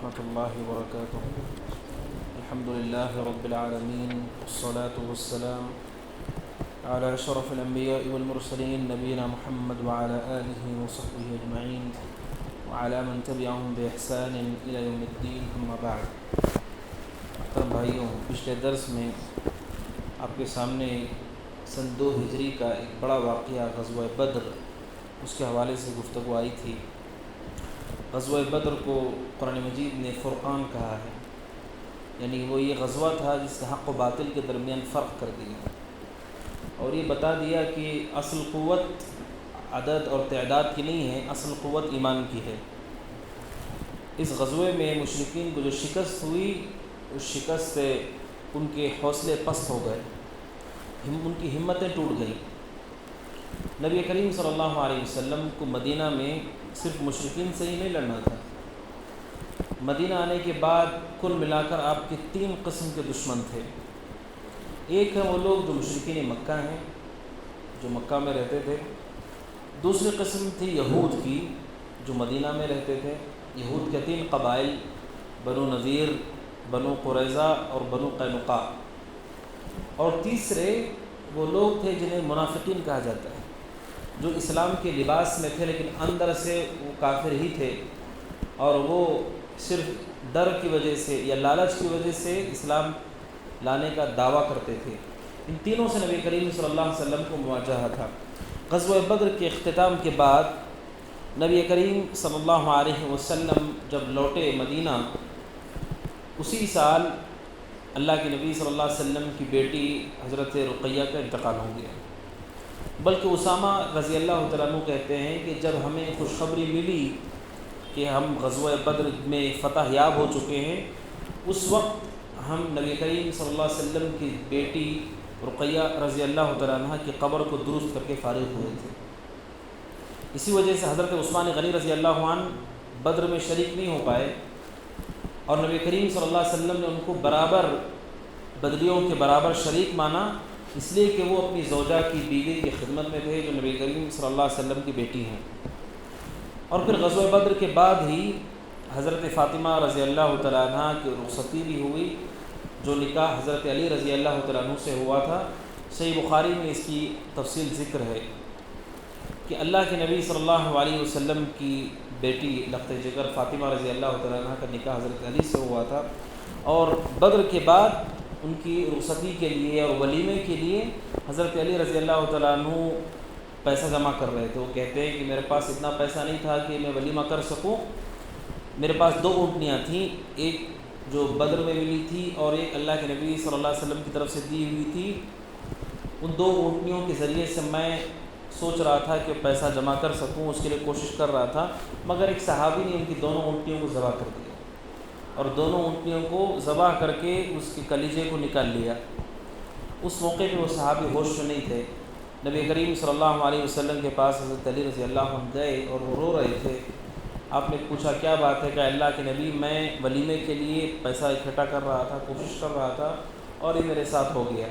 ورحمة الله وبركاته. الحمد لله رب العالمين، والصلاة والسلام على أشرف الأنبياء والمرسلين نبينا محمد وعلى آله وصحبه أجمعين وعلى من تبعهم بإحسان إلى يوم الدين، أما بعد. محترم بھائیوں، پچھلے درس میں آپ کے سامنے سن 2 ہجری کا ایک بڑا واقعہ غزوہ بدر، اس کے حوالے سے گفتگو آئی تھی. غزوہ بدر کو قرآن مجید نے فرقان کہا ہے، یعنی وہ یہ غزوہ تھا جس نے حق و باطل کے درمیان فرق کر دیا اور یہ بتا دیا کہ اصل قوت عدد اور تعداد کی نہیں ہے، اصل قوت ایمان کی ہے. اس غزوے میں مشرکین کو جو شکست ہوئی، اس شکست سے ان کے حوصلے پست ہو گئے، ان کی ہمتیں ٹوٹ گئیں. نبی کریم صلی اللہ علیہ وسلم کو مدینہ میں صرف مشرکین سے ہی نہیں لڑنا تھا. مدینہ آنے کے بعد کل ملا کر آپ کے 3 قسم کے دشمن تھے. ایک ہے وہ لوگ جو مشرکین مکہ ہیں، جو مکہ میں رہتے تھے. دوسری قسم تھی یہود کی، جو مدینہ میں رہتے تھے. یہود کے 3 قبائل، بنو نذیر، بنو قریظہ اور بنو قینقاع. اور تیسرے وہ لوگ تھے جنہیں منافقین کہا جاتا ہے، جو اسلام کے لباس میں تھے لیکن اندر سے وہ کافر ہی تھے، اور وہ صرف ڈر کی وجہ سے یا لالچ کی وجہ سے اسلام لانے کا دعویٰ کرتے تھے. ان تینوں سے نبی کریم صلی اللہ علیہ وسلم کو مواجہہ تھا. غزوہ بدر کے اختتام کے بعد نبی کریم صلی اللہ علیہ وسلم جب لوٹے مدینہ، اسی سال اللہ کے نبی صلی اللہ علیہ وسلم کی بیٹی حضرت رقیہ کا انتقال ہو گیا. بلکہ اسامہ رضی اللہ تعالیٰ عنہ کہتے ہیں کہ جب ہمیں خوشخبری ملی کہ ہم غزوہ بدر میں فتح یاب ہو چکے ہیں، اس وقت ہم نبی کریم صلی اللہ علیہ وسلم کی بیٹی رقیہ رضی اللہ تعالیٰ عنہ کی قبر کو درست کر کے فارغ ہوئے تھے. اسی وجہ سے حضرت عثمان غنی رضی اللہ عنہ بدر میں شریک نہیں ہو پائے، اور نبی کریم صلی اللہ علیہ وسلم نے ان کو برابر بدریوں کے برابر شریک مانا، اس لیے کہ وہ اپنی زوجہ کی بیوی کی خدمت میں تھے جو نبی کریم صلی اللہ علیہ وسلم کی بیٹی ہیں. اور پھر غزوہ بدر کے بعد ہی حضرت فاطمہ رضی اللہ تعالیٰ عنہ کی رخصتی بھی ہوئی، جو نکاح حضرت علی رضی اللہ تعالیٰ عنہ سے ہوا تھا. صحیح بخاری میں اس کی تفصیل ذکر ہے کہ اللہ کے نبی صلی اللہ علیہ وسلم کی بیٹی لخت جگر فاطمہ رضی اللہ تعالیٰ عنہ کا نکاح حضرت علی سے ہوا تھا. اور بدر کے بعد ان کی رخصتی کے لیے اور ولیمے کے لیے حضرت علی رضی اللہ تعالیٰ عنہ پیسہ جمع کر رہے تھے. وہ کہتے ہیں کہ میرے پاس اتنا پیسہ نہیں تھا کہ میں ولیمہ کر سکوں. میرے پاس 2 اونٹنیاں تھیں، ایک جو بدر میں ملی تھی اور ایک اللہ کے نبی صلی اللہ علیہ وسلم کی طرف سے دی ہوئی تھی. ان 2 اونٹنیوں کے ذریعے سے میں سوچ رہا تھا کہ پیسہ جمع کر سکوں، اس کے لیے کوشش کر رہا تھا. مگر ایک صحابی نے ان کی دونوں اونٹنیوں کو ذبح کر دیا اور دونوں اونٹنیوں کو ذبح کر کے اس کے کلیجے کو نکال لیا. اس موقع پہ وہ صحابی ہوش میں نہیں تھے. نبی کریم صلی اللہ علیہ وسلم کے پاس حضرت علی رضی اللہ عنہ گئے اور وہ رو رہے تھے. آپ نے پوچھا کیا بات ہے؟ کہ اللہ کے نبی میں ولیمے کے لیے پیسہ اکٹھا کر رہا تھا، کوشش کر رہا تھا اور یہ میرے ساتھ ہو گیا.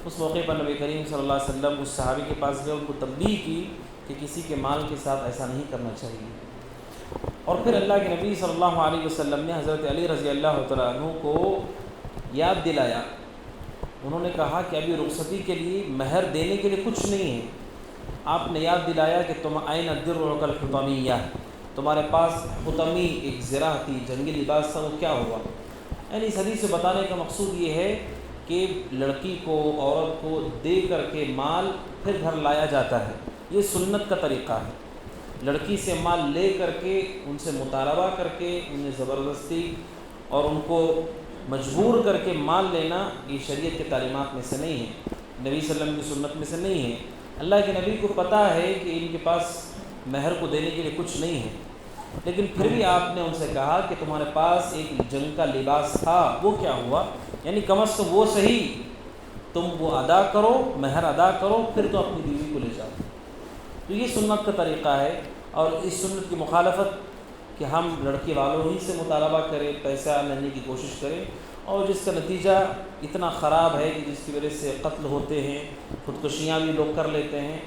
اس موقع پر نبی کریم صلی اللہ علیہ وسلم اس صحابی کے پاس گئے، ان کو تنبیہ کی کہ کسی کے مال کے ساتھ ایسا نہیں کرنا چاہیے. اور پھر اللہ کے نبی صلی اللہ علیہ وسلم نے حضرت علی رضی اللہ تعالیٰ عنہ کو یاد دلایا. انہوں نے کہا کہ ابھی رخصتی کے لیے مہر دینے کے لیے کچھ نہیں ہے. آپ نے یاد دلایا کہ تم عین الدرع الحطمیہ، تمہارے پاس حطمی ایک زرہ تھی، جنگی لباس تھا، وہ کیا ہوا؟ یعنی اس حدیث سے بتانے کا مقصود یہ ہے کہ لڑکی کو، عورت کو دے کر کے مال پھر گھر لایا جاتا ہے. یہ سنت کا طریقہ ہے. لڑکی سے مال لے کر کے، ان سے مطالبہ کر کے، انہیں زبردستی اور ان کو مجبور کر کے مال لینا، یہ شریعت کے تعلیمات میں سے نہیں ہے، نبی صلی اللہ علیہ وسلم کی سنت میں سے نہیں ہے. اللہ کے نبی کو پتہ ہے کہ ان کے پاس مہر کو دینے کے لیے کچھ نہیں ہے، لیکن پھر بھی آپ نے ان سے کہا کہ تمہارے پاس ایک جنگ کا لباس تھا، وہ کیا ہوا؟ یعنی کم از کم وہ صحیح تم وہ ادا کرو، مہر ادا کرو، پھر تو اپنی بیوی کو لے جاؤ. تو یہ سنت کا طریقہ ہے. اور اس سنت کی مخالفت کہ ہم لڑکی والوں ہی سے مطالبہ کریں، پیسہ لینے کی کوشش کریں، اور جس کا نتیجہ اتنا خراب ہے کہ جس کی وجہ سے قتل ہوتے ہیں، خودکشیاں بھی لوگ کر لیتے ہیں،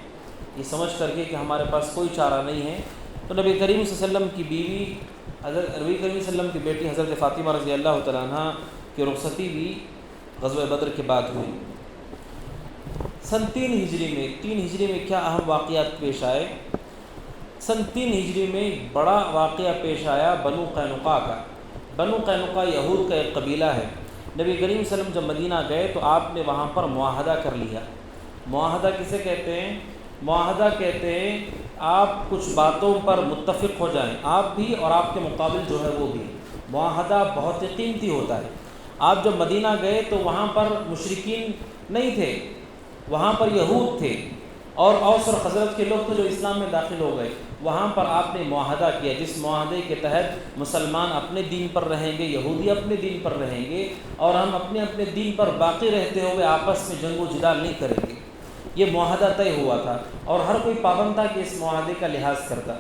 یہ سمجھ کر کے کہ ہمارے پاس کوئی چارہ نہیں ہے. تو نبی کریم صلی اللہ علیہ وسلم کی بیوی نبی کریم صلی اللہ علیہ وسلم کی بیٹی حضرت فاطمہ رضی اللہ تعالیٰ عنہ کی رخصتی بھی غزوہ بدر کے بعد ہوئی۔ سن 3 ہجری میں کیا اہم واقعات پیش آئے؟ سن 3 ہجری میں ایک بڑا واقعہ پیش آیا بنو قینقاع کا۔ بنو قینقاع یہود کا ایک قبیلہ ہے۔ نبی کریم صلی اللہ علیہ وسلم جب مدینہ گئے تو آپ نے وہاں پر معاہدہ کر لیا۔ معاہدہ کسے کہتے ہیں؟ معاہدہ کہتے ہیں آپ کچھ باتوں پر متفق ہو جائیں، آپ بھی اور آپ کے مقابل جو ہے وہ بھی۔ معاہدہ بہت ہی قیمتی ہوتا ہے۔ آپ جب مدینہ گئے تو وہاں پر مشرکین نہیں تھے، وہاں پر یہود تھے اور اوس اور خزرج کے لوگ تھے جو اسلام میں داخل ہو گئے۔ وہاں پر آپ نے معاہدہ کیا جس معاہدے کے تحت مسلمان اپنے دین پر رہیں گے، یہودی اپنے دین پر رہیں گے، اور ہم اپنے اپنے دین پر باقی رہتے ہوئے آپس میں جنگ و جدال نہیں کریں گے۔ یہ معاہدہ طے ہوا تھا اور ہر کوئی پابند تھا کہ اس معاہدے کا لحاظ کرتا۔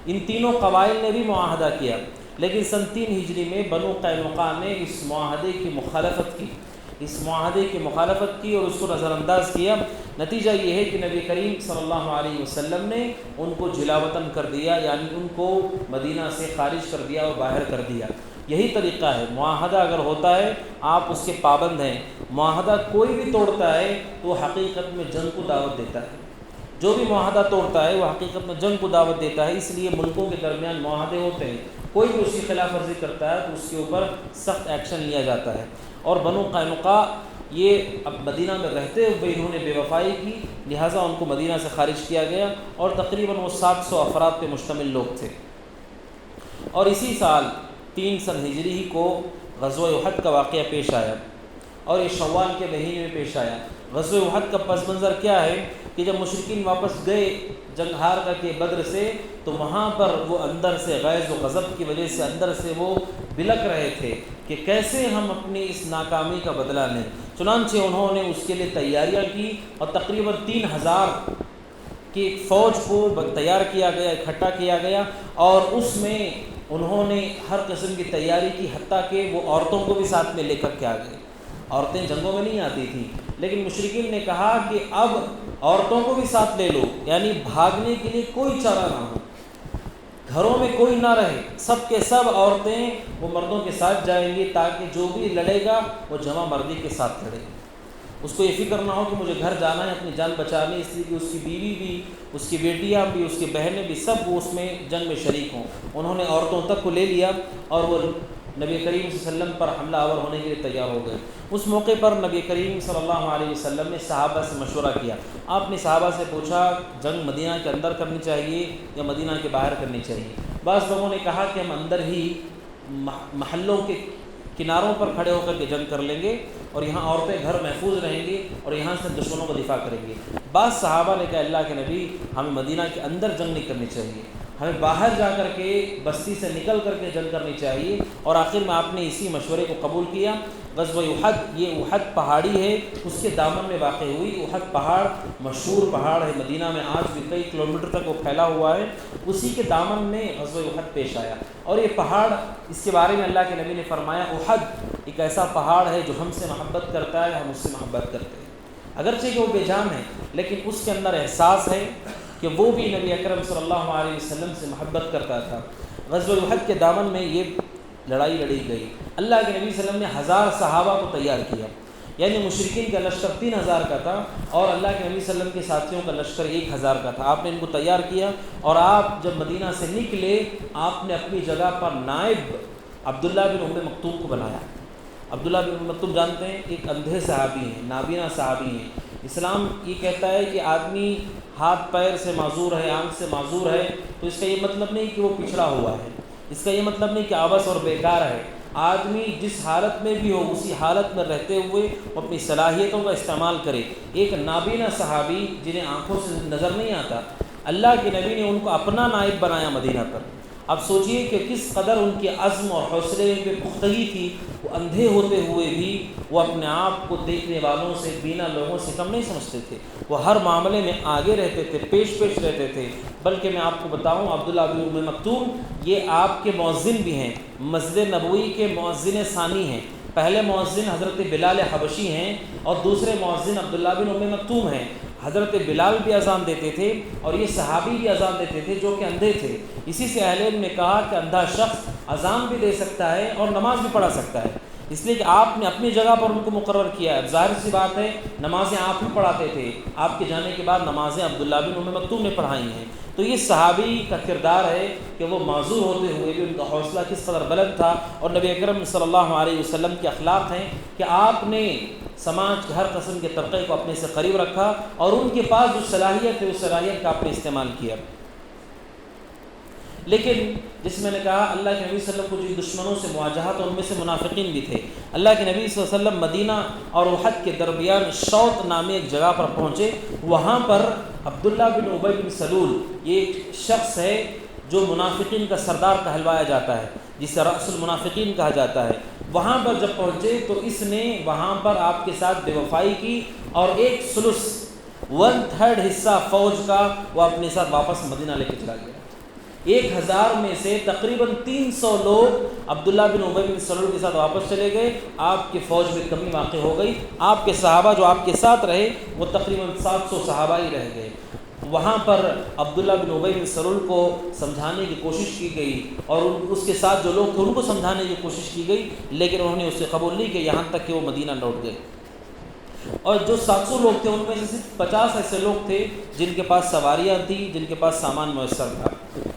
ان تینوں قبائل نے بھی معاہدہ کیا، لیکن سن 3 ہجری میں بنو قینقاع نے اس معاہدے کی مخالفت کی اور اس کو نظر انداز کیا۔ نتیجہ یہ ہے کہ نبی کریم صلی اللہ علیہ وسلم نے ان کو جلا وطن کر دیا، یعنی ان کو مدینہ سے خارج کر دیا اور باہر کر دیا۔ یہی طریقہ ہے، معاہدہ اگر ہوتا ہے آپ اس کے پابند ہیں۔ معاہدہ کوئی بھی توڑتا ہے تو حقیقت میں جنگ کو دعوت دیتا ہے۔ جو بھی معاہدہ توڑتا ہے وہ حقیقت میں جنگ کو دعوت دیتا ہے۔ اس لیے ملکوں کے درمیان معاہدے ہوتے ہیں، کوئی بھی اس کی خلاف ورزی کرتا ہے تو اس کے اوپر سخت ایکشن لیا جاتا ہے۔ اور بنو قینقاع یہ اب مدینہ میں رہتے ہوئے انہوں نے بے وفائی کی، لہٰذا ان کو مدینہ سے خارج کیا گیا، اور تقریباً وہ 700 افراد پہ مشتمل لوگ تھے۔ اور اسی سال 3 سن ہجری ہی کو غزوہ احد کا واقعہ پیش آیا، اور یہ شوال کے مہینے میں پیش آیا۔ غزوہ احد کا پس منظر کیا ہے کہ جب مشرکین واپس گئے جنگ ہار کر کے بدر سے، تو وہاں پر وہ اندر سے غیظ و غضب کی وجہ سے اندر سے وہ بلک رہے تھے کہ کیسے ہم اپنی اس ناکامی کا بدلہ لیں۔ چنانچہ انہوں نے اس کے لیے تیاریاں کی، اور تقریباً 3000 کی ایک فوج کو تیار کیا گیا، اکٹھا کیا گیا، اور اس میں انہوں نے ہر قسم کی تیاری کی، حتیٰ کہ وہ عورتوں کو بھی ساتھ میں لے کر کے آ گئے۔ عورتیں جنگوں میں نہیں آتی تھیں، لیکن مشرکین نے کہا کہ اب عورتوں کو بھی ساتھ لے لو، یعنی بھاگنے کے لیے کوئی چارہ نہ ہو، گھروں میں کوئی نہ رہے، سب کے سب عورتیں وہ مردوں کے ساتھ جائیں گی، تاکہ جو بھی لڑے گا وہ جمع مردی کے ساتھ لڑے۔ اس کو یہ فکر نہ ہو کہ مجھے گھر جانا ہے اپنی جان بچانے، اس لیے کہ اس کی بیوی بھی، اس کی بیٹیاں بھی، اس کی بہنیں بھی، سب وہ اس میں جنگ میں شریک ہوں۔ انہوں نے عورتوں تک کو لے لیا اور وہ نبی کریم صلی اللہ علیہ وسلم پر حملہ آور ہونے کے لیے تیار ہو گئے۔ اس موقع پر نبی کریم صلی اللہ علیہ وسلم نے صحابہ سے مشورہ کیا۔ آپ نے صحابہ سے پوچھا جنگ مدینہ کے اندر کرنی چاہیے یا مدینہ کے باہر کرنی چاہیے؟ بعض لوگوں نے کہا کہ ہم اندر ہی محلوں کے کناروں پر کھڑے ہو کر کے جنگ کر لیں گے، اور یہاں عورتیں گھر محفوظ رہیں گی اور یہاں سے دشمنوں کو دفاع کریں گے۔ بعض صحابہ نے کہا اللہ کے نبی ہمیں مدینہ کے اندر جنگ نہیں کرنی چاہیے، ہمیں باہر جا کر کے بستی سے نکل کر کے جنگ کرنی چاہیے، اور آخر میں آپ نے اسی مشورے کو قبول کیا۔ غزوہ احد، یہ احد پہاڑی ہے، اس کے دامن میں واقع ہوئی۔ احد پہاڑ مشہور پہاڑ ہے، مدینہ میں آج بھی کئی کلومیٹر تک وہ پھیلا ہوا ہے، اسی کے دامن میں غزوہ احد پیش آیا۔ اور یہ پہاڑ، اس کے بارے میں اللہ کے نبی نے فرمایا احد ایک ایسا پہاڑ ہے جو ہم سے محبت کرتا ہے، ہم اس سے محبت کرتے ہیں۔ اگرچہ کہ وہ بے جان ہے، لیکن اس کے اندر احساس ہے کہ وہ بھی نبی اکرم صلی اللہ علیہ وسلم سے محبت کرتا تھا۔ غزوہ احد کے دامن میں یہ لڑائی لڑی گئی۔ اللہ کے نبی صلی اللہ علیہ وسلم نے 1000 صحابہ کو تیار کیا، یعنی مشرکین کا لشکر 3000 کا تھا، اور اللہ کے نبی صلی اللہ علیہ وسلم کے ساتھیوں کا لشکر 1000 کا تھا۔ آپ نے ان کو تیار کیا، اور آپ جب مدینہ سے نکلے آپ نے اپنی جگہ پر نائب عبداللہ بن ام مکتوم کو بنایا۔ عبداللہ بن ام مکتوم جانتے ہیں، ایک اندھے صحابی ہیں، نابینا صحابی ہیں۔ اسلام یہ کہتا ہے کہ آدمی ہاتھ پیر سے معذور ہے، آنکھ سے معذور ہے، تو اس کا یہ مطلب نہیں کہ وہ پچھڑا ہوا ہے، اس کا یہ مطلب نہیں کہ عبث اور بیکار ہے۔ آدمی جس حالت میں بھی ہو اسی حالت میں رہتے ہوئے وہ اپنی صلاحیتوں کا استعمال کرے۔ ایک نابینا صحابی جنہیں آنکھوں سے نظر نہیں آتا، اللہ کے نبی نے ان کو اپنا نائب بنایا مدینہ پر۔ اب سوچئے کہ کس قدر ان کے عزم اور حوصلے پہ پختگی تھی، وہ اندھے ہوتے ہوئے بھی وہ اپنے آپ کو دیکھنے والوں سے، بینا لوگوں سے کم نہیں سمجھتے تھے، وہ ہر معاملے میں آگے رہتے تھے، پیش رہتے تھے۔ بلکہ میں آپ کو بتاؤں، عبداللہ بن ام مکتوم یہ آپ کے مؤذن بھی ہیں، مسجد نبوی کے مؤذن ثانی ہیں۔ پہلے مؤذن حضرت بلال حبشی ہیں اور دوسرے مؤذن عبداللہ بن ام مکتوم ہیں۔ حضرت بلال بھی اذان دیتے تھے اور یہ صحابی بھی اذان دیتے تھے جو کہ اندھے تھے۔ اسی سے اہل علم نے کہا کہ اندھا شخص اذان بھی دے سکتا ہے اور نماز بھی پڑھا سکتا ہے، اس لیے کہ آپ نے اپنی جگہ پر ان کو مقرر کیا ہے۔ ظاہر سی بات ہے نمازیں آپ ہی پڑھاتے تھے، آپ کے جانے کے بعد نمازیں عبداللہ بن ام مکتوم نے پڑھائی ہیں۔ تو یہ صحابی کا کردار ہے کہ وہ معذور ہوتے ہوئے بھی ان کا حوصلہ کس قدر بلند تھا، اور نبی اکرم صلی اللہ علیہ وسلم کے اخلاق ہیں کہ آپ نے سماج کے ہر قسم کے طبقے کو اپنے سے قریب رکھا اور ان کے پاس جو صلاحیت ہے اس صلاحیت کا آپ نے استعمال کیا۔ لیکن جس میں نے کہا اللہ کے نبی صلی اللہ علیہ وسلم کو جو دشمنوں سے مواجہہ تھا ان میں سے منافقین بھی تھے۔ اللہ کے نبی صلی اللہ علیہ وسلم مدینہ اور احد کے درمیان شوط نامی ایک جگہ پر پہنچے، وہاں پر عبداللہ بن ابی بن سلول یہ ایک شخص ہے جو منافقین کا سردار کہلوایا جاتا ہے، جسے رأس المنافقین کہا جاتا ہے۔ وہاں پر جب پہنچے تو اس نے وہاں پر آپ کے ساتھ بے وفائی کی اور 1/3 حصہ فوج کا وہ اپنے ساتھ واپس مدینہ لے کے چلا گیا۔ 1000 میں سے تقریباً 300 لوگ عبداللہ بن ابی بن سلول کے ساتھ واپس چلے گئے۔ آپ کی فوج میں کمی واقع ہو گئی، آپ کے صحابہ جو آپ کے ساتھ رہے وہ تقریباً 700 صحابہ ہی رہ گئے۔ وہاں پر عبداللہ بن ابی بن سلول کو سمجھانے کی کوشش کی گئی اور اس کے ساتھ جو لوگ تھے ان کو سمجھانے کی کوشش کی گئی، لیکن انہوں نے اسے قبول نہیں کیا، یہاں تک کہ وہ مدینہ لوٹ گئے۔ اور جو 700 لوگ تھے ان میں سے صرف 50 ایسے لوگ تھے جن کے پاس سواریاں تھیں، جن کے پاس سامان میسر تھا۔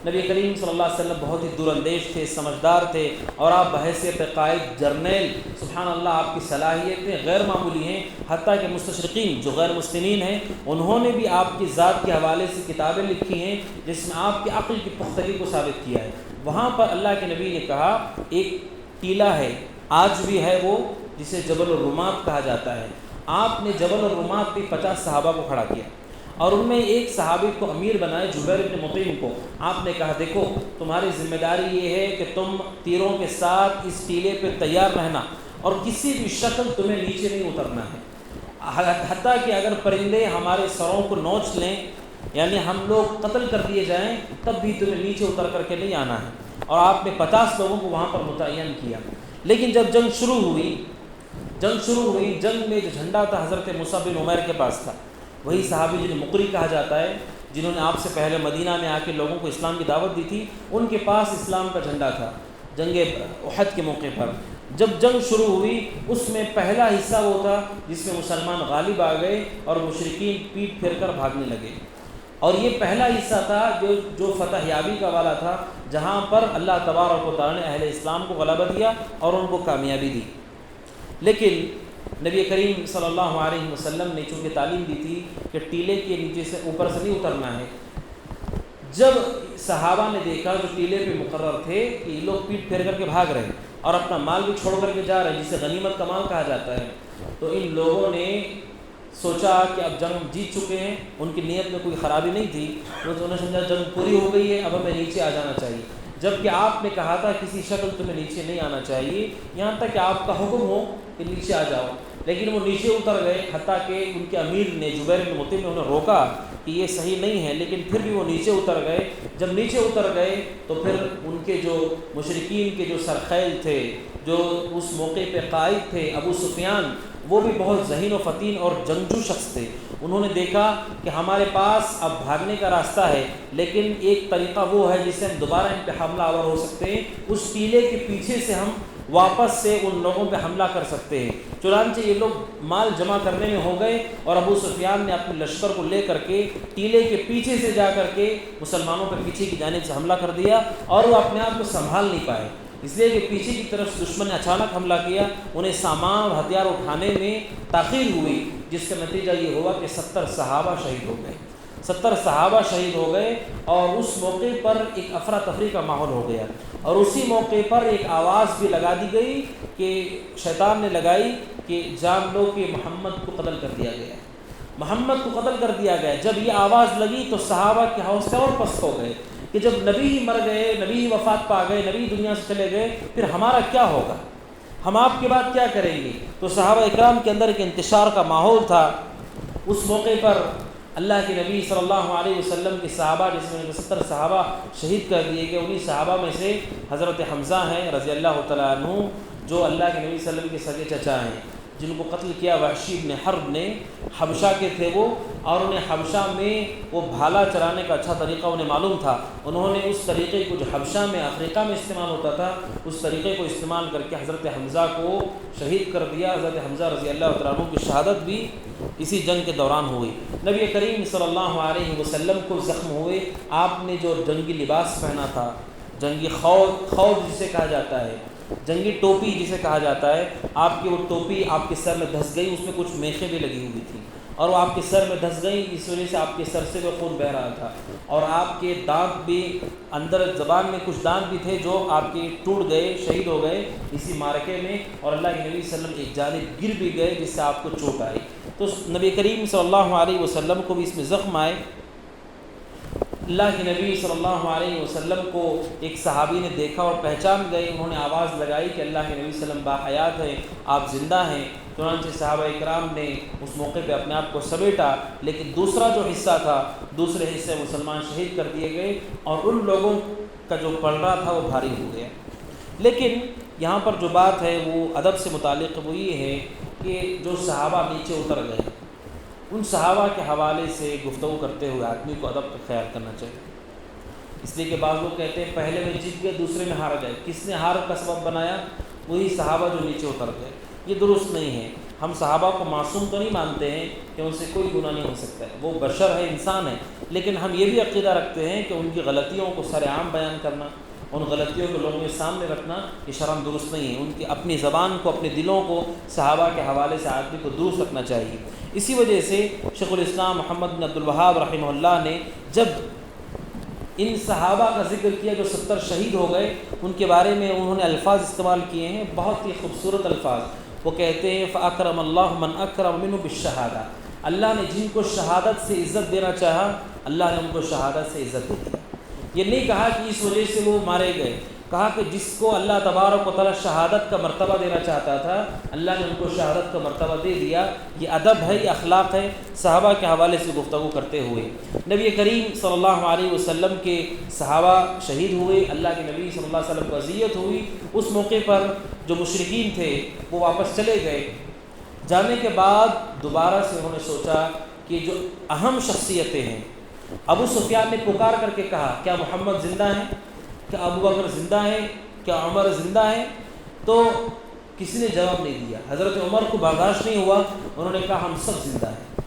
نبی کریم صلی اللہ علیہ وسلم بہت ہی دور اندیش تھے، سمجھدار تھے، اور آپ بحیثیت قائد جرنیل سبحان اللہ آپ کی صلاحیتیں غیر معمولی ہیں، حتیٰ کہ مستشرقین جو غیر مسلمین ہیں انہوں نے بھی آپ کی ذات کے حوالے سے کتابیں لکھی ہیں جس میں آپ کی عقل کی پختگی کو ثابت کیا ہے۔ وہاں پر اللہ کے نبی نے کہا ایک ٹیلہ ہے، آج بھی ہے وہ، جسے جبل الرمات کہا جاتا ہے۔ آپ نے جبل الرمات پہ 50 صحابہ کو کھڑا کیا اور ان میں ایک صحابی کو امیر بنائے، جبیر بن مطعم کو۔ آپ نے کہا دیکھو تمہاری ذمہ داری یہ ہے کہ تم تیروں کے ساتھ اس ٹیلے پہ تیار رہنا اور کسی بھی شکل تمہیں نیچے نہیں اترنا ہے، حتیٰ کہ اگر پرندے ہمارے سروں کو نوچ لیں یعنی ہم لوگ قتل کر دیے جائیں تب بھی تمہیں نیچے اتر کر کے نہیں آنا ہے۔ اور آپ نے 50 لوگوں کو وہاں پر متعین کیا۔ لیکن جب جنگ شروع ہوئی، جنگ میں جو جھنڈا تھا حضرت مصعب بن عمیر کے پاس تھا، وہی صحابی جنہیں مقری کہا جاتا ہے، جنہوں نے آپ سے پہلے مدینہ میں آ کے لوگوں کو اسلام کی دعوت دی تھی، ان کے پاس اسلام کا جھنڈا تھا۔ جنگ احد کے موقع پر جب جنگ شروع ہوئی اس میں پہلا حصہ وہ تھا جس میں مسلمان غالب آ گئے اور مشرکین پیٹ پھیر کر بھاگنے لگے، اور یہ پہلا حصہ تھا جو فتح یابی کا والا تھا، جہاں پر اللہ تبارک و تعالی نے اہل اسلام کو غلبہ دیا اور ان کو کامیابی دی۔ لیکن نبی کریم صلی اللہ علیہ وسلم نے چونکہ تعلیم دی تھی کہ ٹیلے کے نیچے سے اوپر سے نہیں اترنا ہے، جب صحابہ نے دیکھا جو ٹیلے پہ مقرر تھے کہ یہ لوگ پیٹ پھیر کر کے بھاگ رہے ہیں اور اپنا مال بھی چھوڑ کر کے جا رہے ہیں جسے غنیمت کا مال کہا جاتا ہے، تو ان لوگوں نے سوچا کہ اب جنگ جیت چکے ہیں، ان کی نیت میں کوئی خرابی نہیں تھی، انہوں نے سمجھا جنگ پوری ہو گئی ہے، اب ہمیں نیچے آ جانا چاہیے، جبکہ آپ نے کہا تھا کسی شکل تمہیں نیچے نہیں آنا چاہیے، یہاں تک کہ آپ کا حکم ہو کہ نیچے آ جاؤ۔ لیکن وہ نیچے اتر گئے، حتیٰ کہ ان کے امیر نے جبیر بن مطعم نے انہیں روکا کہ یہ صحیح نہیں ہے، لیکن پھر بھی وہ نیچے اتر گئے۔ جب نیچے اتر گئے تو پھر ان کے جو مشرکین کے جو سرخیل تھے، جو اس موقع پہ قائد تھے ابو سفیان، وہ بھی بہت ذہین و فتین اور جنگجو شخص تھے۔ انہوں نے دیکھا کہ ہمارے پاس اب بھاگنے کا راستہ ہے، لیکن ایک طریقہ وہ ہے جس سے ہم دوبارہ ان پہ حملہ آور ہو سکتے ہیں، اس ٹیلے کے پیچھے سے ہم واپس سے ان لوگوں پہ حملہ کر سکتے ہیں۔ چنانچہ یہ لوگ مال جمع کرنے میں ہو گئے اور ابو سفیان نے اپنے لشکر کو لے کر کے ٹیلے کے پیچھے سے جا کر کے مسلمانوں پہ پیچھے کی جانب سے حملہ کر دیا، اور وہ اپنے آپ کو سنبھال نہیں پائے، اس لیے کہ پیچھے کی طرف دشمن نے اچانک حملہ کیا، انہیں سامان اور ہتھیار اٹھانے میں تاخیر ہوئی، جس کا نتیجہ یہ ہوا کہ 70 صحابہ شہید ہو گئے، 70 صحابہ شہید ہو گئے، اور اس موقع پر ایک افراتفری کا ماحول ہو گیا، اور اسی موقع پر ایک آواز بھی لگا دی گئی کہ شیطان نے لگائی کہ جان لو کہ محمد کو قتل کر دیا گیا، محمد کو قتل کر دیا گیا۔ جب یہ آواز لگی تو صحابہ کے حوصلے اور پست ہو گئے کہ جب نبی ہی مر گئے، نبی ہی وفات پا گئے، نبی دنیا سے چلے گئے، پھر ہمارا کیا ہوگا، ہم آپ کے بعد کیا کریں گے۔ تو صحابہ اکرام کے اندر ایک انتشار کا ماحول تھا۔ اس موقع پر اللہ کے نبی صلی اللہ علیہ وسلم کے صحابہ، جس میں 70 صحابہ شہید کر دیے گئے، انہی صحابہ میں سے حضرت حمزہ ہیں رضی اللہ تعالیٰ عنہ، جو اللہ کے نبی صلی اللہ علیہ وسلم کے سگے چچا ہیں، جن کو قتل کیا وحشی بن حرب نے، حبشہ کے تھے وہ، اور انہیں حبشہ میں وہ بھالا چلانے کا اچھا طریقہ انہیں معلوم تھا۔ انہوں نے اس طریقے کو جو حبشہ میں افریقہ میں استعمال ہوتا تھا اس طریقے کو استعمال کر کے حضرت حمزہ کو شہید کر دیا۔ حضرت حمزہ رضی اللہ تعالیٰ عنہ کی شہادت بھی اسی جنگ کے دوران ہوئی۔ نبی کریم صلی اللہ علیہ وسلم کو زخم ہوئے، آپ نے جو جنگی لباس پہنا تھا، جنگی خوض جسے کہا جاتا ہے، جنگی ٹوپی جسے کہا جاتا ہے، آپ کی وہ ٹوپی آپ کے سر میں دھس گئی، اس میں کچھ میخیں بھی لگی ہوئی تھیں اور وہ آپ کے سر میں دھس گئی، اس وجہ سے آپ کے سر سے وہ خون بہہ رہا تھا اور آپ کے دانت بھی اندر زبان میں کچھ دانت بھی تھے جو آپ کے ٹوٹ گئے، شہید ہو گئے اسی معرکے میں، اور اللہ کے نبی صلی اللہ علیہ وسلم ایک جانب گر بھی گئے جس سے آپ کو چوٹ آئی۔ تو نبی کریم صلی اللہ علیہ وسلم کو بھی اس میں زخم آئے۔ اللہ کے نبی صلی اللہ علیہ وسلم کو ایک صحابی نے دیکھا اور پہچان گئے، انہوں نے آواز لگائی کہ اللہ کے نبی صلی اللہ علیہ وسلم باحیات ہیں، آپ زندہ ہیں۔ چنانچہ صحابہ کرام نے اس موقع پہ اپنے آپ کو سمیٹا، لیکن دوسرا جو حصہ تھا، دوسرے حصے مسلمان شہید کر دیے گئے اور ان لوگوں کا جو پڑ رہا تھا وہ بھاری ہو گیا۔ لیکن یہاں پر جو بات ہے وہ ادب سے متعلق وہ یہ ہے کہ جو صحابہ نیچے اتر گئے، ان صحابہ کے حوالے سے گفتگو کرتے ہوئے آدمی کو ادب کا خیال کرنا چاہیے، اس لیے کہ بعض لوگ کہتے ہیں پہلے میں جیت گئے دوسرے میں ہار گئے، کس نے ہار کا سبب بنایا؟ وہی صحابہ جو نیچے اتر گئے۔ یہ درست نہیں ہے۔ ہم صحابہ کو معصوم تو نہیں مانتے ہیں کہ ان سے کوئی گناہ نہیں ہو سکتا ہے، وہ بشر ہے، انسان ہے، لیکن ہم یہ بھی عقیدہ رکھتے ہیں کہ ان کی غلطیوں کو سر عام بیان کرنا، ان غلطیوں کو لوگوں کے سامنے رکھنا یہ شرم درست نہیں ہے۔ ان کی اپنی زبان کو، اپنے دلوں کو صحابہ کے حوالے سے آدمی کو درست رکھنا چاہیے۔ اسی وجہ سے شیخ الاسلام محمد بن عبد الوہاب رحمہ اللہ نے جب ان صحابہ کا ذکر کیا جو 70 شہید ہو گئے، ان کے بارے میں انہوں نے الفاظ استعمال کیے ہیں، بہت ہی خوبصورت الفاظ۔ وہ کہتے ہیں فَأَكْرَمَ اللَّهُ مَنْ أَكْرَمَ مِنْهُ بِالشَّهَادَةِ، اللہ نے جن کو شہادت سے عزت دینا چاہا، اللہ نے ان کو شہادت سے عزت دے دیا۔ یہ نہیں کہا کہ اس وجہ سے وہ مارے گئے، کہا کہ جس کو اللہ تبارک و تعالیٰ شہادت کا مرتبہ دینا چاہتا تھا، اللہ نے ان کو شہادت کا مرتبہ دے دیا۔ یہ ادب ہے، یہ اخلاق ہے صحابہ کے حوالے سے گفتگو کرتے ہوئے۔ نبی کریم صلی اللہ علیہ وسلم کے صحابہ شہید ہوئے، اللہ کے نبی صلی اللہ علیہ وسلم کو اذیت ہوئی۔ اس موقع پر جو مشرکین تھے وہ واپس چلے گئے۔ جانے کے بعد دوبارہ سے انہوں نے سوچا کہ جو اہم شخصیتیں ہیں، ابو سفیان نے پکار کر کے کہا کیا محمد زندہ ہیں؟ کیا ابو بکر زندہ ہے؟ کیا عمر زندہ ہے؟ تو کسی نے جواب نہیں دیا۔ حضرت عمر کو برداشت نہیں ہوا، انہوں نے کہا ہم سب زندہ ہیں۔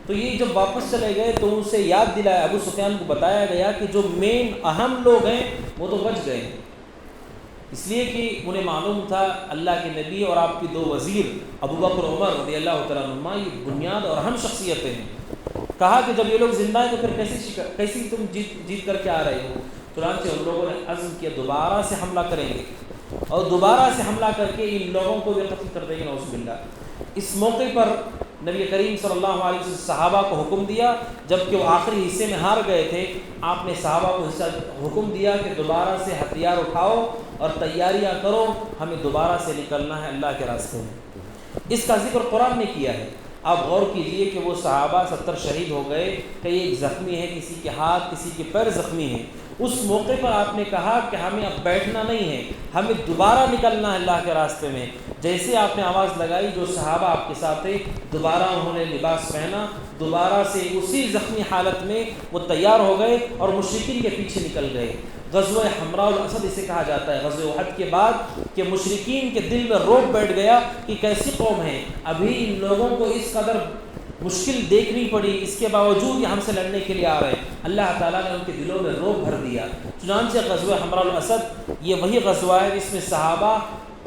تو یہ جب واپس چلے گئے تو ان سے یاد دلایا، ابو سفیان کو بتایا گیا کہ جو مین اہم لوگ ہیں وہ تو بچ گئے ہیں، اس لیے کہ انہیں معلوم تھا اللہ کے نبی اور آپ کی 2 وزیر ابو بکر و عمر رضی اللہ تعالیٰ عنہما یہ بنیاد اور اہم شخصیتیں ہیں۔ کہا کہ جب یہ لوگ زندہ ہیں تو پھر کیسی تم جیت کر کے آ رہے ہو؟ چنانچہ ان لوگوں نے عزم کیا دوبارہ سے حملہ کریں گے اور دوبارہ سے حملہ کر کے ان لوگوں کو بھی قتل کر دیں گے، نعوذ باللہ۔ اس موقع پر نبی کریم صلی اللہ علیہ وسلم صحابہ کو حکم دیا، جبکہ وہ آخری حصے میں ہار گئے تھے، آپ نے صحابہ کو حکم دیا کہ دوبارہ سے ہتھیار اٹھاؤ اور تیاریاں کرو، ہمیں دوبارہ سے نکلنا ہے اللہ کے راستے میں۔ اس کا ذکر قرآن نے کیا ہے۔ آپ غور کیجئے کہ وہ صحابہ 70 شہید ہو گئے، کئی ایک زخمی ہے، کسی کے ہاتھ کسی کے پیر زخمی ہیں۔ اس موقع پر آپ نے کہا کہ ہمیں اب بیٹھنا نہیں ہے، ہمیں دوبارہ نکلنا ہے اللہ کے راستے میں۔ جیسے آپ نے آواز لگائی، جو صحابہ آپ کے ساتھ تھے دوبارہ انہوں نے لباس پہنا، دوبارہ سے اسی زخمی حالت میں وہ تیار ہو گئے اور مشرکین کے پیچھے نکل گئے۔ غزوہ حمراء الاسد اسے کہا جاتا ہے، غزوہ احد کے بعد کہ مشرکین کے دل میں رعب بیٹھ گیا کہ کیسی قوم ہے، ابھی ان لوگوں کو اس قدر مشکل دیکھنی پڑی، اس کے باوجود یہ ہم سے لڑنے کے لیے آ رہے ہیں۔ اللہ تعالیٰ نے ان کے دلوں میں رعب بھر دیا۔ چنانچہ غزوہ حمراء الاسد یہ وہی غزوہ ہے جس میں صحابہ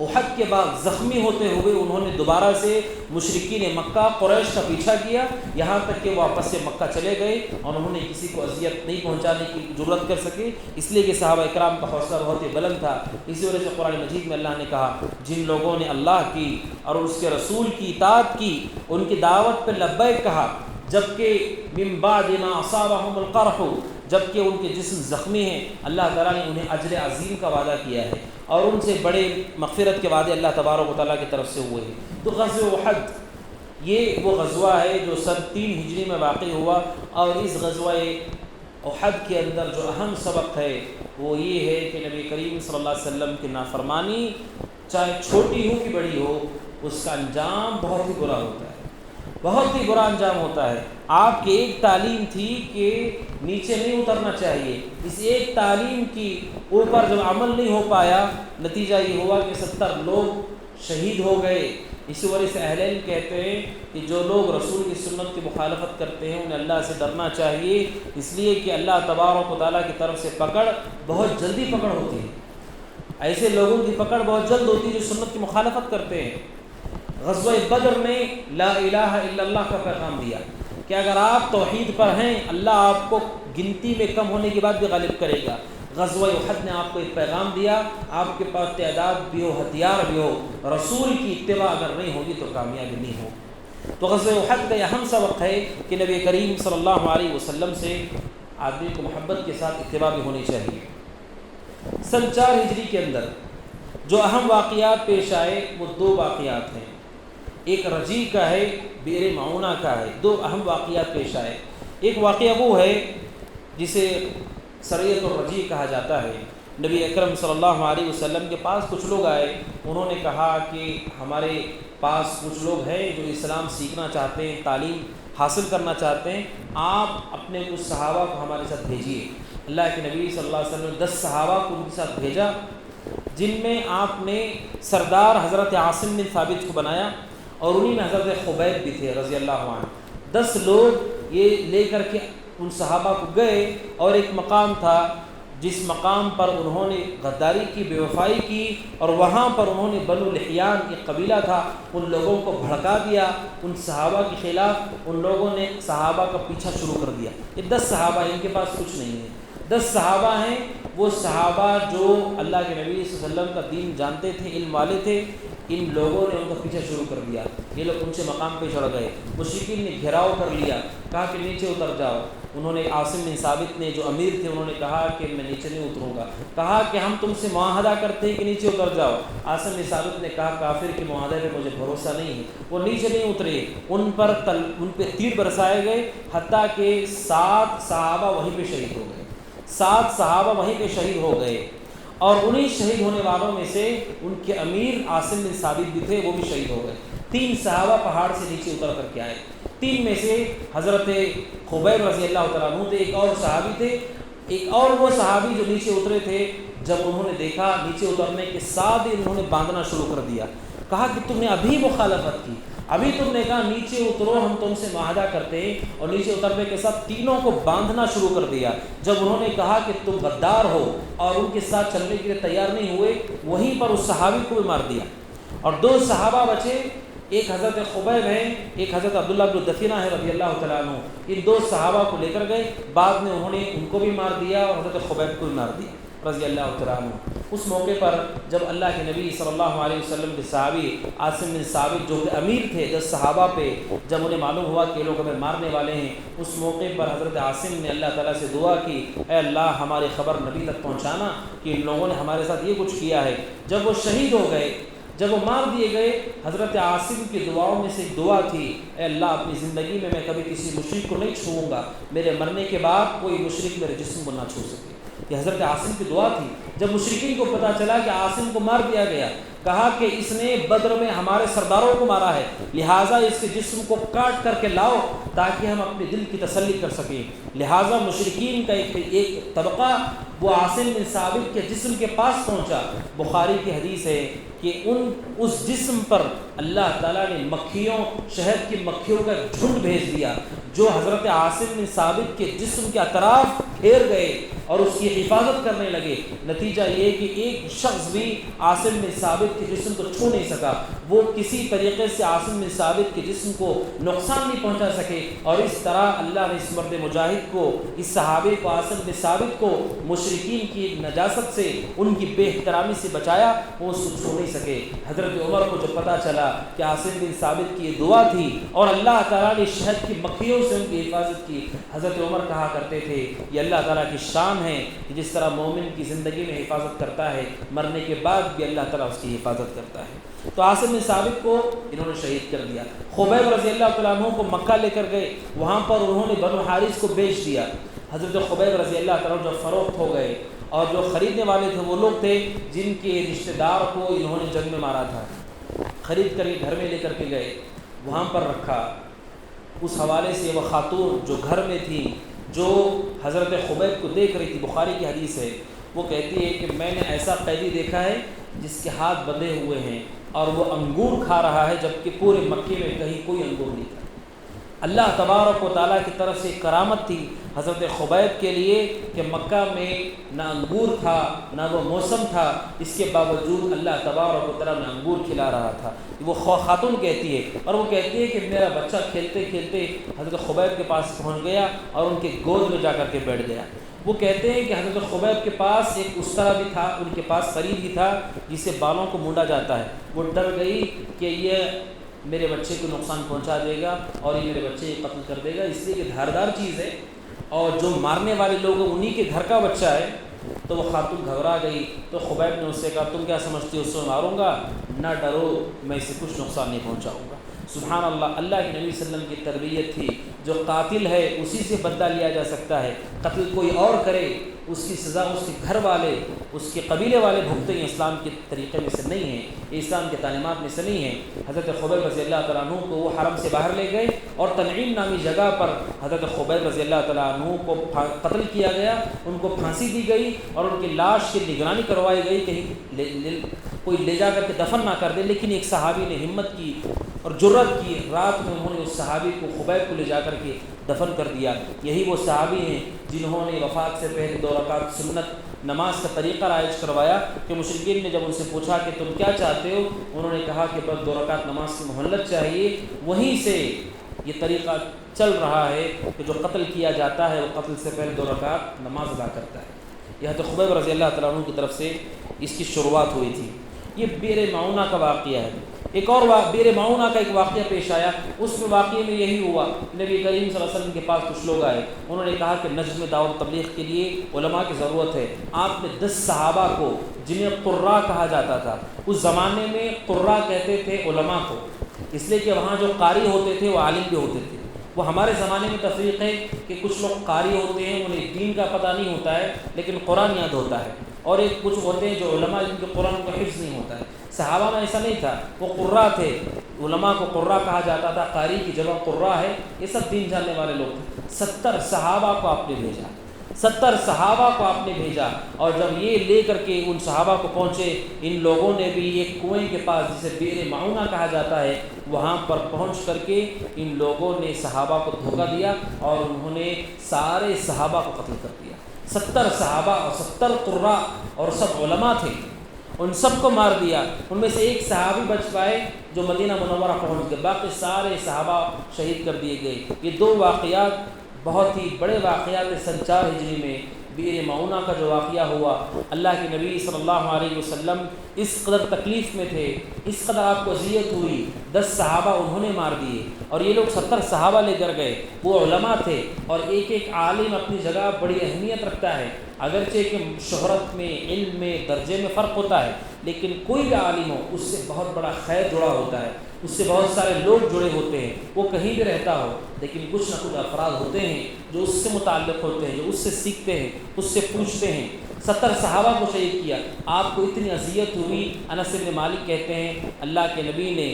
احد کے بعد زخمی ہوتے ہوئے انہوں نے دوبارہ سے مشرکین مکہ قریش کا پیچھا کیا، یہاں تک کہ واپس سے مکہ چلے گئے اور انہوں نے کسی کو اذیت نہیں پہنچانے کی جرأت کر سکے، اس لیے کہ صحابہ اکرام کا حوصلہ بہت ہی بلند تھا۔ اسی وجہ سے قرآن مجید میں اللہ نے کہا جن لوگوں نے اللہ کی اور اس کے رسول کی اطاعت کی، ان کی دعوت پہ لبیک کہا، جبکہ من بعد ما اصابهم القرح، جبکہ ان کے جسم زخمی ہیں، اللہ تعالیٰ نے انہیں اجر عظیم کا وعدہ کیا ہے اور ان سے بڑے مغفرت کے وعدے اللہ تبارک و تعالیٰ کی طرف سے ہوئے ہیں۔ تو غزوہ احد یہ وہ غزوہ ہے جو سن 3 ہجری میں واقع ہوا، اور اس غزوہ احد کے اندر جو اہم سبق ہے وہ یہ ہے کہ نبی کریم صلی اللہ علیہ وسلم کی نافرمانی چاہے چھوٹی ہو کہ بڑی ہو، اس کا انجام بہت ہی برا ہوتا ہے۔ بہت ہی برا انجام ہوتا ہے۔ آپ کی ایک تعلیم تھی کہ نیچے نہیں اترنا چاہیے، اس ایک تعلیم کی اوپر جب عمل نہیں ہو پایا، نتیجہ یہ ہوا کہ 70 لوگ شہید ہو گئے۔ اسی وجہ سے اہل علم کہتے ہیں کہ جو لوگ رسول کی سنت کی مخالفت کرتے ہیں انہیں اللہ سے ڈرنا چاہیے، اس لیے کہ اللہ تبارک و تعالیٰ کی طرف سے پکڑ بہت جلدی پکڑ ہوتی ہے۔ ایسے لوگوں کی پکڑ بہت جلد ہوتی ہے جو سنت کی مخالفت کرتے ہیں۔ غزوہ بدر میں لا الہ الا اللہ کا پیغام دیا کہ اگر آپ توحید پر ہیں اللہ آپ کو گنتی میں کم ہونے کے بعد بھی غالب کرے گا۔ غزوہ احد نے آپ کو ایک پیغام دیا، آپ کے پاس تعداد بھی ہو، ہتھیار بھی ہو، رسول کی اتباع اگر نہیں ہوگی تو کامیابی نہیں ہوگی۔ تو غزوہ احد کا یہ اہم سبق ہے کہ نبی کریم صلی اللہ علیہ وسلم سے آدمی کو محبت کے ساتھ اتباع بھی ہونی چاہیے۔ سن 4 ہجری کے اندر جو اہم واقعات پیش آئے وہ 2 واقعات ہیں، ایک رجیع کا ہے، بئر معونہ کا ہے۔ 2 اہم واقعات پیش آئے۔ ایک واقعہ وہ ہے جسے سریۃ الرجیع کہا جاتا ہے۔ نبی اکرم صلی اللہ علیہ وسلم کے پاس کچھ لوگ آئے، انہوں نے کہا کہ ہمارے پاس کچھ لوگ ہیں جو اسلام سیکھنا چاہتے ہیں، تعلیم حاصل کرنا چاہتے ہیں، آپ اپنے کچھ صحابہ کو ہمارے ساتھ بھیجیے۔ اللہ کے نبی صلی اللہ علیہ وسلم نے 10 صحابہ کو ان کے ساتھ بھیجا، جن میں آپ نے سردار حضرت عاصم بن ثابت کو بنایا اور انہی میں حضرت خبیب بھی تھے رضی اللہ عنہ۔ 10 لوگ یہ لے کر کے ان صحابہ کو گئے، اور ایک مقام تھا جس مقام پر انہوں نے غداری کی، بے وفائی کی، اور وہاں پر انہوں نے بنو لحیان ایک قبیلہ تھا ان لوگوں کو بھڑکا دیا ان صحابہ کے خلاف۔ ان لوگوں نے صحابہ کا پیچھا شروع کر دیا۔ یہ 10 صحابہ ان کے پاس کچھ نہیں ہے، 10 صحابہ ہیں، وہ صحابہ جو اللہ کے نبی صلی اللہ علیہ وسلم کا دین جانتے تھے، علم والے تھے۔ ان لوگوں نے ان کا پیچھا شروع کر دیا، یہ لوگ ان سے مقام پہ چڑھ گئے۔ مشرکین نے گھیراؤ کر لیا، کہا کہ نیچے اتر جاؤ۔ انہوں نے عاصم بن ثابت نے جو امیر تھے انہوں نے کہا کہ میں نیچے نہیں اتروں گا، کہا کہ ہم تم سے معاہدہ کرتے ہیں کہ نیچے اتر جاؤ۔ عاصم بن ثابت نے کہا کافر کے معاہدے پہ مجھے بھروسہ نہیں ہے، وہ نیچے نہیں اترے۔ ان پہ تیر برسائے گئے، حتیٰ کہ 7 صحابہ وہیں پہ شہید ہو گئے۔ 7 صحابہ وہیں پہ شہید ہو گئے، اور انہی شہید ہونے والوں میں سے ان کے امیر عاصم بن ثابت بھی تھے، وہ بھی شہید ہو گئے۔ 3 صحابہ پہاڑ سے نیچے اتر کر کے آئے۔ 3 میں سے حضرت خبیب رضی اللہ تعالیٰ عنہ تھے، ایک اور صحابی تھے، ایک اور وہ صحابی جو نیچے اترے تھے۔ جب انہوں نے دیکھا نیچے اترنے کے ساتھ ہی انہوں نے باندھنا شروع کر دیا، کہا کہ تم نے ابھی مخالفت کی، ابھی تم نے کہا نیچے اترو، ہم تم سے معاہدہ کرتے ہیں، اور نیچے اترنے کے ساتھ تینوں کو باندھنا شروع کر دیا۔ جب انہوں نے کہا کہ تم غدار ہو اور ان کے ساتھ چلنے کے لیے تیار نہیں ہوئے، وہیں پر اس صحابی کو بھی مار دیا، اور 2 صحابہ بچے، ایک حضرت خبیب ہے، ایک حضرت عبداللہ بن دفینہ ہے رضی اللہ تعالیٰ عنہ۔ ان 2 صحابہ کو لے کر گئے، بعد میں انہوں نے ان کو بھی مار دیا اور حضرت خبیب کو بھی مار دیا رضی اللہ تعالیٰ عنہ۔ اس موقع پر جب اللہ کے نبی صلی اللہ علیہ وسلم کے صحابی عاصم بن ثابت جو کہ امیر تھے 10 صحابہ پہ، جب انہیں معلوم ہوا کہ یہ لوگ ہمیں مارنے والے ہیں، اس موقع پر حضرت عاصم نے اللہ تعالیٰ سے دعا کی، اے اللہ ہماری خبر نبی تک پہنچانا کہ ان لوگوں نے ہمارے ساتھ یہ کچھ کیا ہے۔ جب وہ شہید ہو گئے، جب وہ مار دیے گئے، حضرت عاصم کی دعاؤں میں سے ایک دعا تھی، اے اللہ اپنی زندگی میں کبھی کسی مشرک کو نہیں چھوؤں گا، میرے مرنے کے بعد کوئی مشرک میرے جسم کو نہ چھو سکے۔ یہ حضرت عاصم کی دعا تھی۔ جب مشرکین کو پتہ چلا کہ عاصم کو مار دیا گیا، کہا کہ اس نے بدر میں ہمارے سرداروں کو مارا ہے، لہٰذا اس کے جسم کو کاٹ کر کے لاؤ تاکہ ہم اپنے دل کی تسلی کر سکیں۔ لہٰذا مشرکین کا ایک طبقہ وہ عاصم بن ثابت کے جسم کے پاس پہنچا۔ بخاری کی حدیث ہے کہ اس جسم پر اللہ تعالیٰ نے مکھیوں، شہد کی مکھیوں کا جھنڈ بھیج دیا جو حضرت عاصم بن ثابت کے جسم کے اطراف پھیر گئے اور اس کی حفاظت کرنے لگے۔ نتیجہ یہ کہ ایک شخص بھی عاصم بن ثابت کے جسم کو چھو نہیں سکا، وہ کسی طریقے سے عاصم بن ثابت کے جسم کو نقصان نہیں پہنچا سکے، اور اس طرح اللہ نے اس مرد مجاہد کو، اس صحابی کو، عاصم بن ثابت کو مشرکین کی نجاست سے، ان کی بے احترامی سے بچایا، وہ اس کو چھو نہیں سکے۔ حضرت عمر کو جب پتہ چلا کہ عاصم بن ثابت کی یہ دعا تھی اور اللہ تعالیٰ نے شہد کی مکھیوں سے ان کی حفاظت کی، حضرت عمر کہا کرتے تھے یہ اللہ تعالیٰ کی شان ہے کہ جس طرح مومن کی زندگی میں حفاظت کرتا ہے، مرنے کے بعد بھی اللہ تعالیٰ اس کی حفاظت کرتا ہے۔ تو عاصم بن ثابت کو انہوں نے شہید کر دیا۔ خبیب رضی اللہ تعالیٰ عنہ کو مکہ لے کر گئے، وہاں پر انہوں نے بنو حارث کو بیچ دیا۔ حضرت خبیب رضی اللہ تعالیٰ عنہ جب فروخت ہو گئے، اور جو خریدنے والے تھے وہ لوگ تھے جن کے رشتہ دار کو انہوں نے جنگ میں مارا تھا، خرید کر کے گھر میں لے کر کے گئے، وہاں پر رکھا، اس حوالے سے وہ خاتون جو گھر میں تھی، جو حضرت خبیب کو دیکھ رہی تھی، بخاری کی حدیث ہے، وہ کہتی ہے کہ میں نے ایسا قیدی دیکھا ہے جس کے ہاتھ بندھے ہوئے ہیں اور وہ انگور کھا رہا ہے، جبکہ پورے مکے میں کہیں کوئی انگور نہیں تھا۔ اللہ تبارک و تعالیٰ کی طرف سے کرامت تھی حضرت خبیب کے لیے کہ مکہ میں نہ انگور تھا، نہ وہ موسم تھا، اس کے باوجود اللہ تبارک و تعالیٰ نے انگور کھلا رہا تھا۔ وہ خاتون کہتی ہے، اور وہ کہتی ہے کہ میرا بچہ کھیلتے کھیلتے حضرت خبیب کے پاس پہنچ گیا اور ان کے گود میں جا کر کے بیٹھ گیا۔ وہ کہتے ہیں کہ حضرت خبیب کے پاس ایک استرا بھی تھا، ان کے پاس سرید بھی تھا جسے بالوں کو مونڈا جاتا ہے۔ وہ ڈر گئی کہ یہ میرے بچے کو نقصان پہنچا دے گا اور یہ میرے بچے کو قتل کر دے گا، اس لیے کہ دھاردار چیز ہے اور جو مارنے والے لوگ ہیں انہی کے گھر کا بچہ ہے۔ تو وہ خاتون گھبرا گئی، تو خبیب نے اس سے کہا تم کیا سمجھتی ہو اس کو ماروں گا؟ نہ ڈرو، میں اسے کچھ نقصان نہیں پہنچاؤں گا۔ سبحان اللہ، اللہ کے نبی صلی اللہ علیہ وسلم کی تربیت تھی، جو قاتل ہے اسی سے بدلہ لیا جا سکتا ہے، قتل کوئی اور کرے اس کی سزا اس کے گھر والے، اس کے قبیلے والے بھگتیں، اسلام کے طریقے میں سے نہیں ہیں، یہ اسلام کے تعلیمات میں سے نہیں ہیں۔ حضرت خبیب رضی اللہ تعالیٰ عنہ کو وہ حرم سے باہر لے گئے اور تنعیم نامی جگہ پر حضرت خبیب رضی اللہ تعالیٰ عنہ کو قتل کیا گیا، ان کو پھانسی دی گئی اور ان کی لاش کی نگرانی کروائی گئی، کہیں کوئی لے جا کر کے دفن نہ کر دے۔ لیکن ایک صحابی نے ہمت کی اور جرأت کی، رات میں انہوں نے اس صحابی کو خبیب کو لے جا کر کے دفن کر دیا۔ یہی وہ صحابی ہیں جنہوں نے وفات سے پہلے 2 رکعت سنت نماز کا طریقہ رائج کروایا کہ مشرکین نے جب ان سے پوچھا کہ تم کیا چاہتے ہو، انہوں نے کہا کہ بس 2 رکعت نماز کی مہلت چاہیے۔ وہیں سے یہ طریقہ چل رہا ہے کہ جو قتل کیا جاتا ہے وہ قتل سے پہلے 2 رکعت نماز ادا کرتا ہے۔ یہ حضرت خبیب رضی اللہ تعالیٰ عنہ کی طرف سے اس کی شروعات ہوئی تھی۔ یہ بئر معونہ کا واقعہ ہے۔ ایک اور بئر معونہ کا ایک واقعہ پیش آیا، اس میں واقعے میں یہی ہوا، نبی کریم صلی اللہ علیہ وسلم کے پاس کچھ لوگ آئے، انہوں نے کہا کہ نجد میں دعوت تبلیغ کے لیے علماء کی ضرورت ہے۔ آپ نے 10 صحابہ کو، جنہیں قراء کہا جاتا تھا، اس زمانے میں قراء کہتے تھے علماء کو، اس لیے کہ وہاں جو قاری ہوتے تھے وہ عالم بھی ہوتے تھے۔ وہ ہمارے زمانے میں تفریق ہے کہ کچھ لوگ قاری ہوتے ہیں، انہیں دین کا پتہ نہیں ہوتا ہے لیکن قرآن یاد ہوتا ہے، اور ایک کچھ ہوتے ہیں جو علماء جن کے قرآن کا حفظ نہیں ہوتا ہے۔ صحابہ میں ایسا نہیں تھا، وہ قراء تھے، علماء کو قراء کہا جاتا تھا، قاری کی جگہ قراء ہے، یہ سب دین جاننے والے لوگ تھے۔ 70 صحابہ کو آپ نے بھیجا، 70 صحابہ کو آپ نے بھیجا، اور جب یہ لے کر کے ان صحابہ کو پہنچے، ان لوگوں نے بھی ایک کنویں کے پاس جسے بئر معونہ کہا جاتا ہے، وہاں پر پہنچ کر کے ان لوگوں نے صحابہ کو دھوکہ دیا اور انہوں نے سارے صحابہ کو قتل کر دیا۔ 70 صحابہ اور 70 قراء اور سب علماء تھے، ان سب کو مار دیا۔ ان میں سے ایک صحابی بچ پائے جو مدینہ منورہ پہنچ گئے، باقی سارے صحابہ شہید کر دیے گئے۔ یہ 2 واقعات بہت ہی بڑے واقعات سن 4 ہجری میں بئر معونہ کا جو واقعہ ہوا، اللہ کے نبی صلی اللہ علیہ وسلم اس قدر تکلیف میں تھے، اس قدر آپ کو اذیت ہوئی، 10 صحابہ انہوں نے مار دیے، اور یہ لوگ 70 صحابہ لے کر گئے۔ وہ علماء تھے، اور ایک ایک عالم اپنی جگہ بڑی اہمیت رکھتا ہے، اگرچہ کہ شہرت میں، علم میں، درجے میں فرق ہوتا ہے، لیکن کوئی بھی عالم ہو اس سے بہت بڑا خیر جڑا ہوتا ہے، اس سے بہت سارے لوگ جڑے ہوتے ہیں، وہ کہیں بھی رہتا ہو لیکن کچھ نہ کچھ افراد ہوتے ہیں جو اس سے متعلق ہوتے ہیں، جو اس سے سیکھتے ہیں، اس سے پوچھتے ہیں۔ 70 صحابہ کو شہید کیا، آپ کو اتنی اذیت ہوئی۔ انس بن مالک کہتے ہیں اللہ کے نبی نے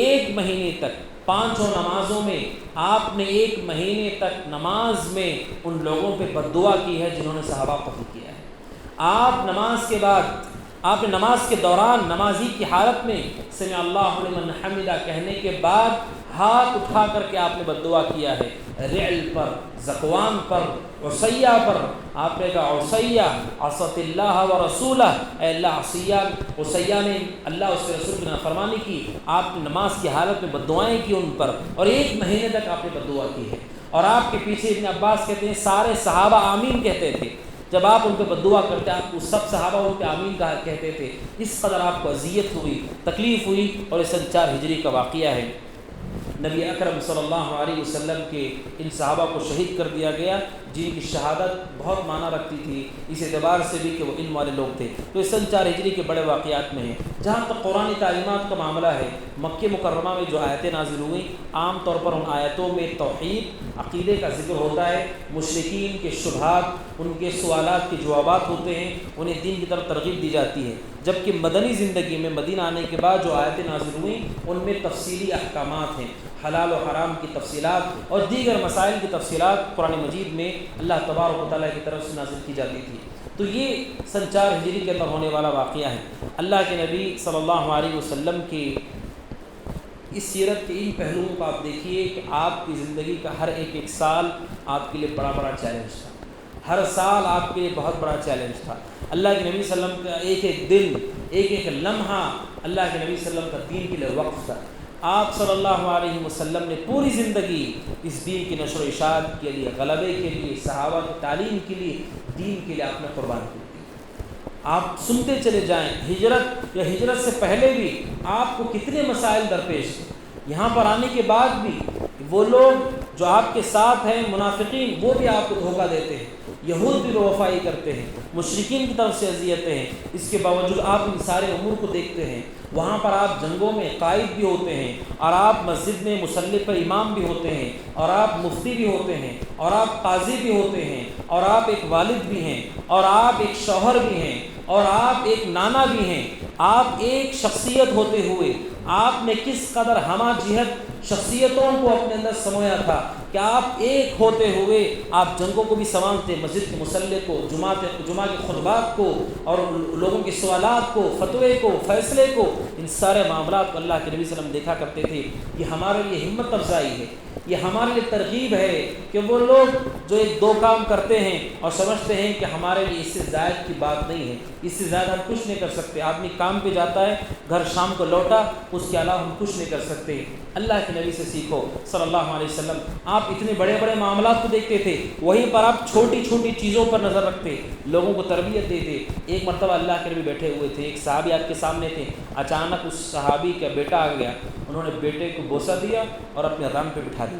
1 مہینے تک 5 نمازوں میں، آپ نے 1 مہینے تک نماز میں ان لوگوں پہ بد دعا کی ہے جنہوں نے صحابہ کو قتل کیا ہے۔ آپ نماز کے بعد، آپ نے نماز کے دوران، نمازی کی حالت میں سمع اللہ لمن حمدہ کہنے کے بعد ہاتھ اٹھا کر کے آپ نے بد دعا کیا ہے، رعل پر، ذکوان پر، عصیہ پر۔ آپ نے کہا عصیہ عصت اللہ و رسولہ، اے اللہ عصیہ نے اللہ اس کے رسول کی نافرمانی کی، آپ نے نماز کی حالت میں بد دعائیں کی ان پر، اور 1 مہینے تک آپ نے بد دعا کی ہے۔ اور آپ کے پیچھے ابن عباس کہتے ہیں سارے صحابہ آمین کہتے تھے، جب آپ ان پہ بد دعا کرتے، آپ کو سب صحابہ ان پہ آمین کہتے تھے۔ اس قدر آپ کو اذیت ہوئی، تکلیف ہوئی، اور یہ سن 4 ہجری کا واقعہ ہے۔ نبی اکرم صلی اللہ علیہ وسلم کے ان صحابہ کو شہید کر دیا گیا جن کی شہادت بہت معنی رکھتی تھی اس اعتبار سے بھی کہ وہ علم والے لوگ تھے۔ تو اس سن 4 ہجری کے بڑے واقعات میں ہیں۔ جہاں تک قرآن تعلیمات کا معاملہ ہے، مکہ مکرمہ میں جو آیتیں نازل ہوئیں، عام طور پر ان آیتوں میں توحید عقیدے کا ذکر ہوتا ہے، مشرکین کے شبہات، ان کے سوالات کے جوابات ہوتے ہیں، انہیں دین کی طرف ترغیب دی جاتی ہے۔ جبکہ مدنی زندگی میں مدینہ آنے کے بعد جو آیتیں نازل ہوئیں ان میں تفصیلی احکامات ہیں، حلال و حرام کی تفصیلات اور دیگر مسائل کی تفصیلات قرآن مجید میں اللہ تبارک و تعالیٰ کی طرف سے نازل کی جاتی تھی۔ تو یہ سن 4 ہجری کے اندر ہونے والا واقعہ ہے۔ اللہ کے نبی صلی اللہ علیہ وسلم کی اس سیرت کے ان پہلوؤں کو آپ دیکھیے کہ آپ کی زندگی کا ہر ایک سال آپ کے لیے بڑا بڑا چیلنج تھا، ہر سال آپ کے لیے بہت بڑا چیلنج تھا۔ اللہ کے نبی صلی اللہ علیہ وسلم کا ایک دن، ایک لمحہ اللہ کے نبی صلی اللہ علیہ وسلم کا دین کے لیے وقف تھا۔ آپ صلی اللہ علیہ وسلم نے پوری زندگی اس دین کی نشر و اشاعت کے لیے، غلبے کے لیے، صحابہ کی تعلیم کے لیے، دین کے لیے آپ نے قربان کی۔ آپ سنتے چلے جائیں، ہجرت یا ہجرت سے پہلے بھی آپ کو کتنے مسائل درپیش تھے، یہاں پر آنے کے بعد بھی وہ لوگ جو آپ کے ساتھ ہیں منافقین، وہ بھی آپ کو دھوکہ دیتے ہیں، یہود بھی بے کرتے ہیں، مشرکین کی طرف سے اذیتیں ہیں، اس کے باوجود آپ ان سارے امور کو دیکھتے ہیں۔ وہاں پر آپ جنگوں میں قائد بھی ہوتے ہیں، اور آپ مسجد میں مصلی پر امام بھی ہوتے ہیں، اور آپ مفتی بھی ہوتے ہیں، اور آپ قاضی بھی ہوتے ہیں، اور آپ ایک والد بھی ہیں، اور آپ ایک شوہر بھی ہیں، اور آپ ایک نانا بھی ہیں۔ آپ ایک شخصیت ہوتے ہوئے آپ نے کس قدر ہمہ جہت شخصیتوں کو اپنے اندر سمویا تھا کہ آپ ایک ہوتے ہوئے آپ جنگوں کو بھی سنبھالتے، مسجد کے مصلی کو، جمعہ کے خطبات کو، اور لوگوں کے سوالات کو، فتوے کو، فیصلے کو، ان سارے معاملات کو اللہ کے نبی صلی اللہ علیہ وسلم دیکھا کرتے تھے۔ یہ ہمارے لیے ہمت افزائی ہے، یہ ہمارے لیے ترغیب ہے کہ وہ لوگ جو ایک دو کام کرتے ہیں اور سمجھتے ہیں کہ ہمارے لیے اس سے زائد کی بات نہیں ہے، اس سے زیادہ ہم کچھ نہیں کر سکتے۔ آدمی کام پہ جاتا ہے، گھر شام کو لوٹا، اس کے علاوہ ہم کچھ نہیں کر سکتے۔ اللہ کے نبی سے سیکھو صلی اللہ علیہ وسلم۔ آپ اتنے بڑے بڑے معاملات کو دیکھتے تھے، وہیں پر آپ چھوٹی چھوٹی چیزوں پر نظر رکھتے، لوگوں کو تربیت دیتے۔ ایک مرتبہ اللہ کے نبی بیٹھے ہوئے تھے، ایک صحابی آپ کے سامنے تھے، اچانک اس صحابی کا بیٹا آ گیا، انہوں نے بیٹے کو بوسہ دیا اور اپنے رن پہ بٹھا دیا۔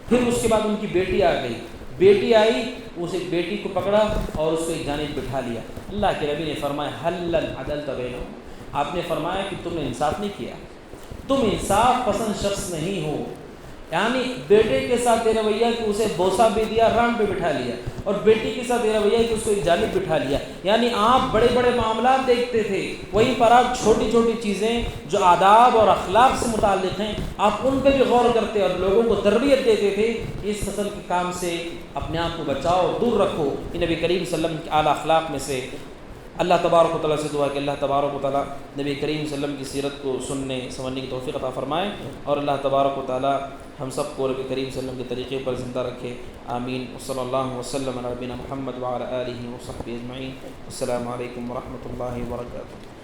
پھر اس کے بعد ان کی بیٹی آ گئی، بیٹی آئی، اس ایک بیٹی کو پکڑا اور اس کو ایک جانب بٹھا لیا۔ اللہ کے نبی نے فرمایا حل العدلۃ بینہم، آپ نے فرمایا کہ تم نے انصاف نہیں کیا، تم انصاف پسند شخص نہیں ہو۔ یعنی بیٹے کے ساتھ یہ رویہ کہ اسے بوسہ بھی دیا، ران پہ بٹھا لیا، اور بیٹی کے ساتھ یہ رویہ کہ اس کو ایک جانب بٹھا لیا۔ یعنی آپ بڑے بڑے معاملات دیکھتے تھے، وہیں پر آپ چھوٹی چھوٹی چیزیں جو آداب اور اخلاق سے متعلق ہیں آپ ان پہ بھی غور کرتے اور لوگوں کو تربیت دیتے تھے۔ اس قسم کے کام سے اپنے آپ کو بچاؤ، دور رکھو۔ یہ نبی کریم صلی اللہ علیہ وسلم کے اعلیٰ اخلاق میں سے۔ اللہ تبارک و تعالیٰ سے دعا کہ اللہ تبارک و تعالیٰ نبی کریم صلی اللہ علیہ وسلم کی سیرت کو سننے سمجھنے کی توفیق عطا فرمائے، اور اللہ تبارک و تعالیٰ ہم سب کو نبی کریم صلی اللہ علیہ وسلم کے طریقے پر زندہ رکھے۔ آمین۔ صلی اللہ وسلم علی نبینا محمد وعلی آلہ وصحبہ اجمعین۔ السلام علیکم ورحمۃ اللہ وبرکاتہ۔